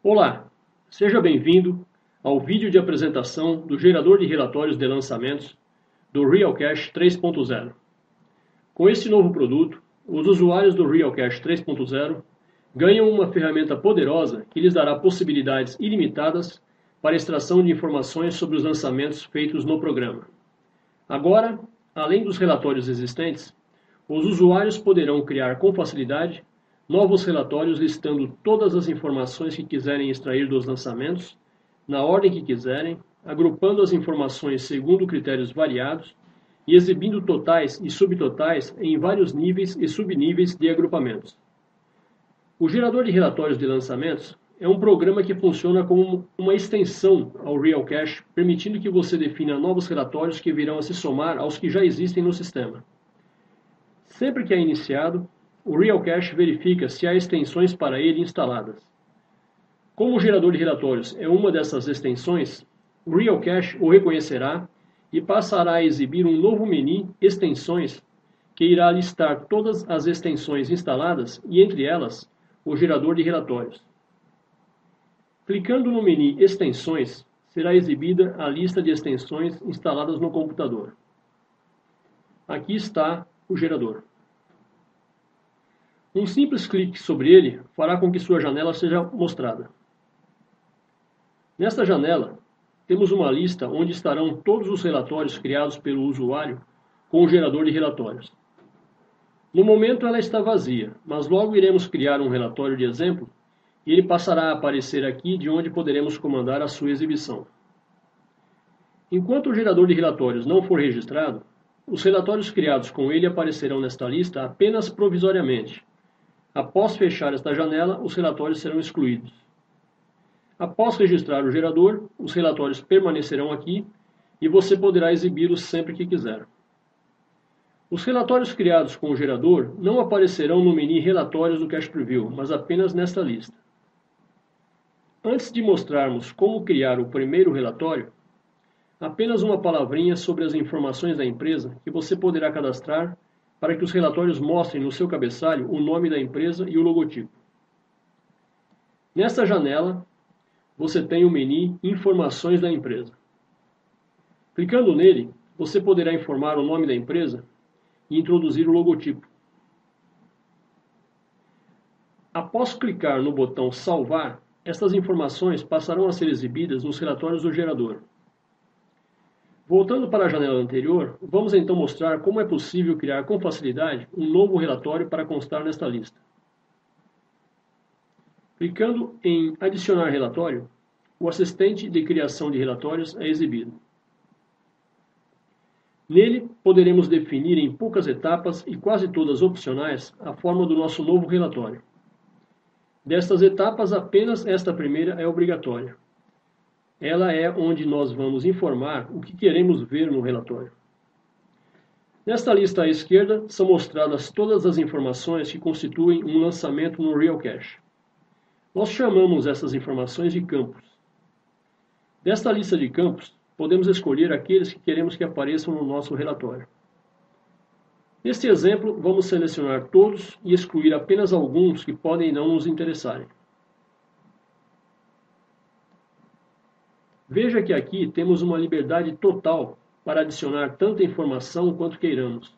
Olá, seja bem-vindo ao vídeo de apresentação do gerador de relatórios de lançamentos do RealCache 3.0. Com este novo produto, os usuários do RealCache 3.0 ganham uma ferramenta poderosa que lhes dará possibilidades ilimitadas para extração de informações sobre os lançamentos feitos no programa. Agora, além dos relatórios existentes, os usuários poderão criar com facilidade novos relatórios listando todas as informações que quiserem extrair dos lançamentos, na ordem que quiserem, agrupando as informações segundo critérios variados e exibindo totais e subtotais em vários níveis e subníveis de agrupamentos. O gerador de relatórios de lançamentos é um programa que funciona como uma extensão ao RealCache, permitindo que você defina novos relatórios que virão a se somar aos que já existem no sistema. Sempre que é iniciado, o RealCache verifica se há extensões para ele instaladas. Como o gerador de relatórios é uma dessas extensões, o RealCache o reconhecerá e passará a exibir um novo menu Extensões, que irá listar todas as extensões instaladas e, entre elas, o gerador de relatórios. Clicando no menu Extensões, será exibida a lista de extensões instaladas no computador. Aqui está o gerador. Um simples clique sobre ele fará com que sua janela seja mostrada. Nesta janela, temos uma lista onde estarão todos os relatórios criados pelo usuário com o gerador de relatórios. No momento ela está vazia, mas logo iremos criar um relatório de exemplo e ele passará a aparecer aqui de onde poderemos comandar a sua exibição. Enquanto o gerador de relatórios não for registrado, os relatórios criados com ele aparecerão nesta lista apenas provisoriamente. Após fechar esta janela, os relatórios serão excluídos. Após registrar o gerador, os relatórios permanecerão aqui e você poderá exibi-los sempre que quiser. Os relatórios criados com o gerador não aparecerão no menu Relatórios do Cache Preview, mas apenas nesta lista. Antes de mostrarmos como criar o primeiro relatório, apenas uma palavrinha sobre as informações da empresa que você poderá cadastrar para que os relatórios mostrem no seu cabeçalho o nome da empresa e o logotipo. Nesta janela, você tem o menu Informações da empresa. Clicando nele, você poderá informar o nome da empresa e introduzir o logotipo. Após clicar no botão Salvar, estas informações passarão a ser exibidas nos relatórios do gerador. Voltando para a janela anterior, vamos então mostrar como é possível criar com facilidade um novo relatório para constar nesta lista. Clicando em Adicionar relatório, o assistente de criação de relatórios é exibido. Nele, poderemos definir em poucas etapas e quase todas opcionais a forma do nosso novo relatório. Destas etapas, apenas esta primeira é obrigatória. Ela é onde nós vamos informar o que queremos ver no relatório. Nesta lista à esquerda são mostradas todas as informações que constituem um lançamento no RealCache. Nós chamamos essas informações de campos. Desta lista de campos, podemos escolher aqueles que queremos que apareçam no nosso relatório. Neste exemplo, vamos selecionar todos e excluir apenas alguns que podem não nos interessarem. Veja que aqui temos uma liberdade total para adicionar tanta informação quanto queiramos,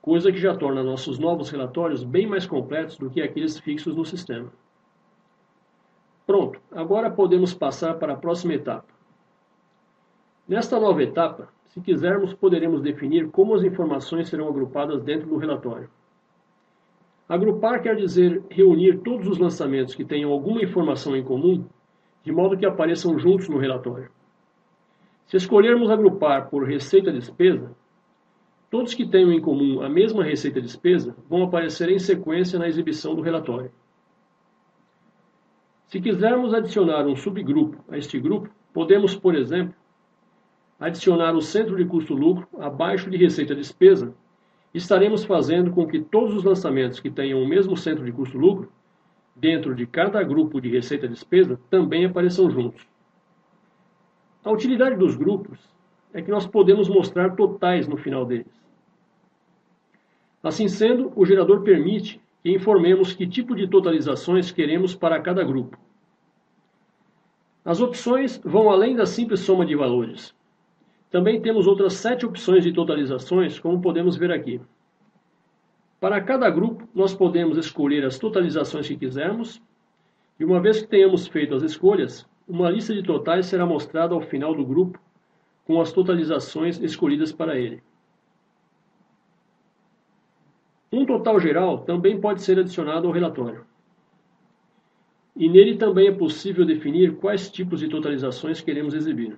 coisa que já torna nossos novos relatórios bem mais completos do que aqueles fixos no sistema. Pronto, agora podemos passar para a próxima etapa. Nesta nova etapa, se quisermos, poderemos definir como as informações serão agrupadas dentro do relatório. Agrupar quer dizer reunir todos os lançamentos que tenham alguma informação em comum, de modo que apareçam juntos no relatório. Se escolhermos agrupar por receita-despesa, todos que tenham em comum a mesma receita-despesa vão aparecer em sequência na exibição do relatório. Se quisermos adicionar um subgrupo a este grupo, podemos, por exemplo, adicionar o centro de custo-lucro abaixo de receita-despesa, estaremos fazendo com que todos os lançamentos que tenham o mesmo centro de custo-lucro dentro de cada grupo de receita-despesa também apareçam juntos. A utilidade dos grupos é que nós podemos mostrar totais no final deles. Assim sendo, o gerador permite que informemos que tipo de totalizações queremos para cada grupo. As opções vão além da simples soma de valores. Também temos outras 7 opções de totalizações, como podemos ver aqui. Para cada grupo, nós podemos escolher as totalizações que quisermos, e uma vez que tenhamos feito as escolhas, uma lista de totais será mostrada ao final do grupo, com as totalizações escolhidas para ele. Um total geral também pode ser adicionado ao relatório. E nele também é possível definir quais tipos de totalizações queremos exibir.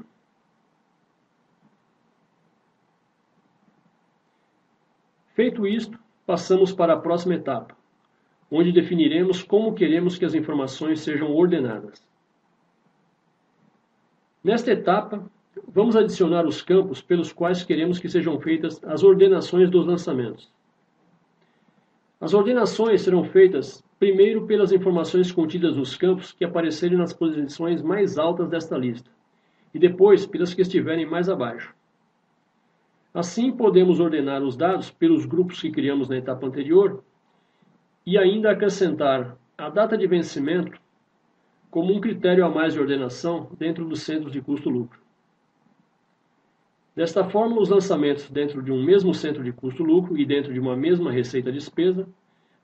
Feito isto, passamos para a próxima etapa, onde definiremos como queremos que as informações sejam ordenadas. Nesta etapa, vamos adicionar os campos pelos quais queremos que sejam feitas as ordenações dos lançamentos. As ordenações serão feitas primeiro pelas informações contidas nos campos que aparecerem nas posições mais altas desta lista, e depois pelas que estiverem mais abaixo. Assim, podemos ordenar os dados pelos grupos que criamos na etapa anterior e ainda acrescentar a data de vencimento como um critério a mais de ordenação dentro dos centros de custo-lucro. Desta forma, os lançamentos dentro de um mesmo centro de custo-lucro e dentro de uma mesma receita-despesa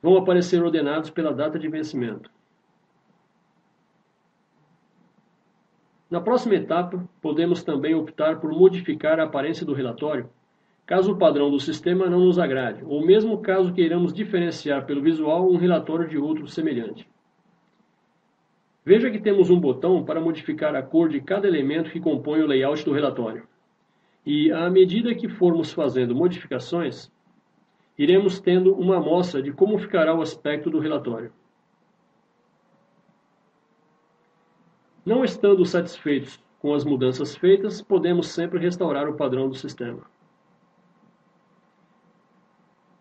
vão aparecer ordenados pela data de vencimento. Na próxima etapa, podemos também optar por modificar a aparência do relatório, caso o padrão do sistema não nos agrade, ou mesmo caso queiramos diferenciar pelo visual um relatório de outro semelhante. Veja que temos um botão para modificar a cor de cada elemento que compõe o layout do relatório. E, à medida que formos fazendo modificações, iremos tendo uma amostra de como ficará o aspecto do relatório. Não estando satisfeitos com as mudanças feitas, podemos sempre restaurar o padrão do sistema.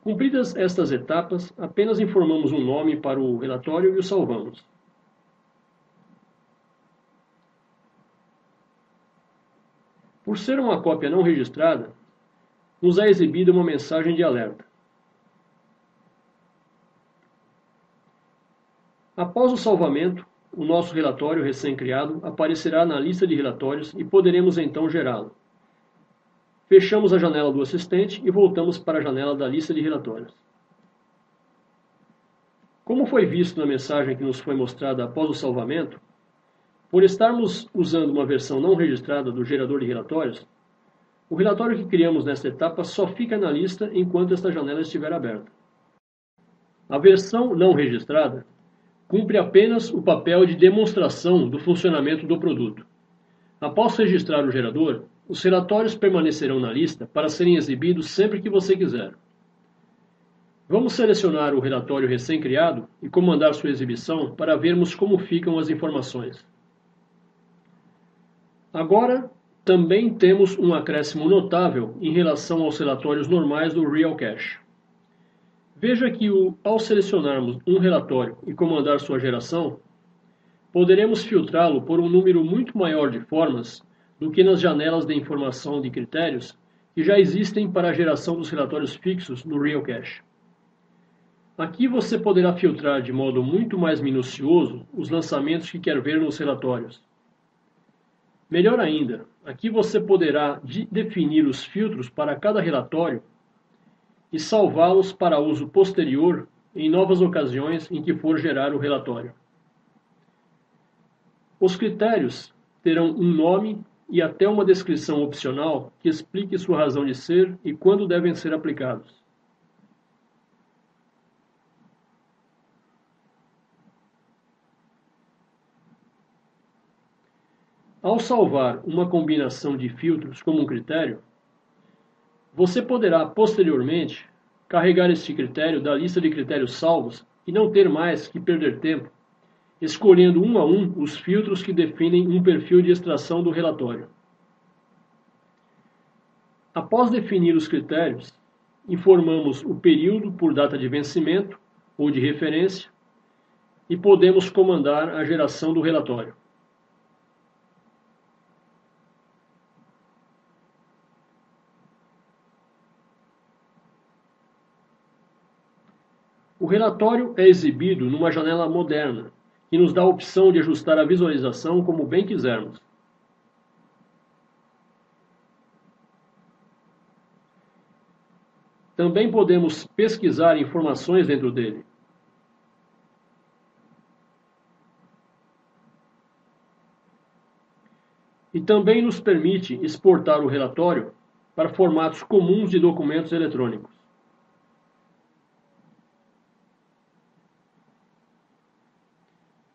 Cumpridas estas etapas, apenas informamos um nome para o relatório e o salvamos. Por ser uma cópia não registrada, nos é exibida uma mensagem de alerta. Após o salvamento, o nosso relatório recém-criado aparecerá na lista de relatórios e poderemos então gerá-lo. Fechamos a janela do assistente e voltamos para a janela da lista de relatórios. Como foi visto na mensagem que nos foi mostrada após o salvamento, por estarmos usando uma versão não registrada do gerador de relatórios, o relatório que criamos nesta etapa só fica na lista enquanto esta janela estiver aberta. A versão não registrada cumpre apenas o papel de demonstração do funcionamento do produto. Após registrar o gerador, os relatórios permanecerão na lista para serem exibidos sempre que você quiser. Vamos selecionar o relatório recém-criado e comandar sua exibição para vermos como ficam as informações. Agora, também temos um acréscimo notável em relação aos relatórios normais do Real Cache. Veja que, ao selecionarmos um relatório e comandar sua geração, poderemos filtrá-lo por um número muito maior de formas do que nas janelas de informação de critérios que já existem para a geração dos relatórios fixos no Real Cache. Aqui você poderá filtrar de modo muito mais minucioso os lançamentos que quer ver nos relatórios. Melhor ainda, aqui você poderá definir os filtros para cada relatório e salvá-los para uso posterior em novas ocasiões em que for gerar o relatório. Os critérios terão um nome e até uma descrição opcional que explique sua razão de ser e quando devem ser aplicados. Ao salvar uma combinação de filtros como um critério, você poderá, posteriormente, carregar este critério da lista de critérios salvos e não ter mais que perder tempo, escolhendo um a um os filtros que definem um perfil de extração do relatório. Após definir os critérios, informamos o período por data de vencimento ou de referência e podemos comandar a geração do relatório. O relatório é exibido numa janela moderna, que nos dá a opção de ajustar a visualização como bem quisermos. Também podemos pesquisar informações dentro dele. E também nos permite exportar o relatório para formatos comuns de documentos eletrônicos.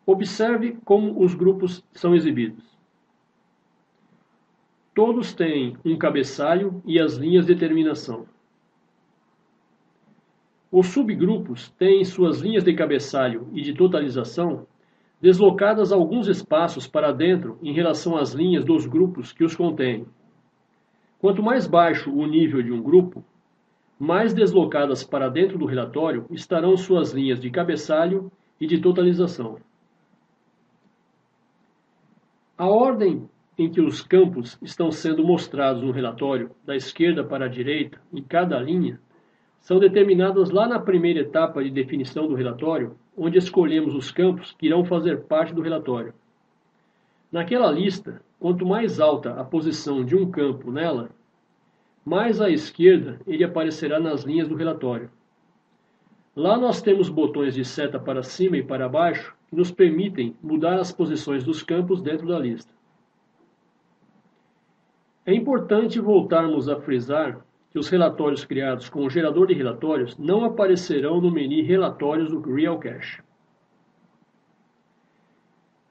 Observe como os grupos são exibidos. Todos têm um cabeçalho e as linhas de terminação. Os subgrupos têm suas linhas de cabeçalho e de totalização deslocadas alguns espaços para dentro em relação às linhas dos grupos que os contêm. Quanto mais baixo o nível de um grupo, mais deslocadas para dentro do relatório estarão suas linhas de cabeçalho e de totalização. A ordem em que os campos estão sendo mostrados no relatório, da esquerda para a direita, em cada linha, são determinadas lá na primeira etapa de definição do relatório, onde escolhemos os campos que irão fazer parte do relatório. Naquela lista, quanto mais alta a posição de um campo nela, mais à esquerda ele aparecerá nas linhas do relatório. Lá nós temos botões de seta para cima e para baixo que nos permitem mudar as posições dos campos dentro da lista. É importante voltarmos a frisar que os relatórios criados com o gerador de relatórios não aparecerão no menu Relatórios do Real Cache.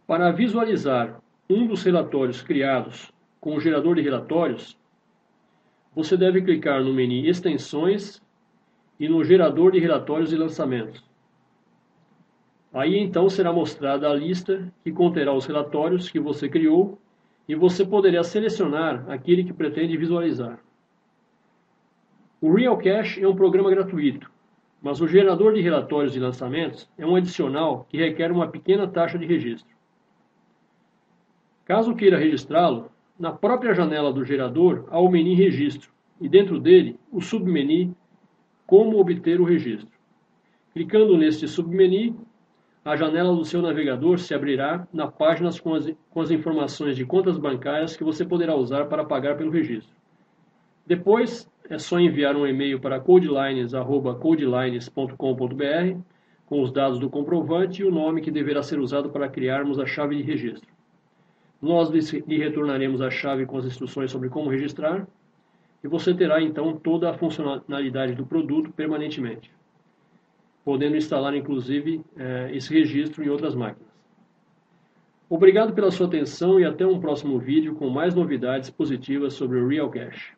Para visualizar um dos relatórios criados com o gerador de relatórios, você deve clicar no menu Extensões e no Gerador de Relatórios e Lançamentos. Aí então será mostrada a lista que conterá os relatórios que você criou e você poderá selecionar aquele que pretende visualizar. O Real Cache é um programa gratuito, mas o gerador de relatórios e lançamentos é um adicional que requer uma pequena taxa de registro. Caso queira registrá-lo, na própria janela do gerador há o menu Registro e dentro dele o submenu Como obter o registro. Clicando neste submenu, a janela do seu navegador se abrirá na página com as informações de contas bancárias que você poderá usar para pagar pelo registro. Depois, é só enviar um e-mail para codelines@codelines.com.br com os dados do comprovante e o nome que deverá ser usado para criarmos a chave de registro. Nós lhe retornaremos a chave com as instruções sobre como registrar e você terá então toda a funcionalidade do produto permanentemente, podendo instalar inclusive esse registro em outras máquinas. Obrigado pela sua atenção e até um próximo vídeo com mais novidades positivas sobre o Real Cache.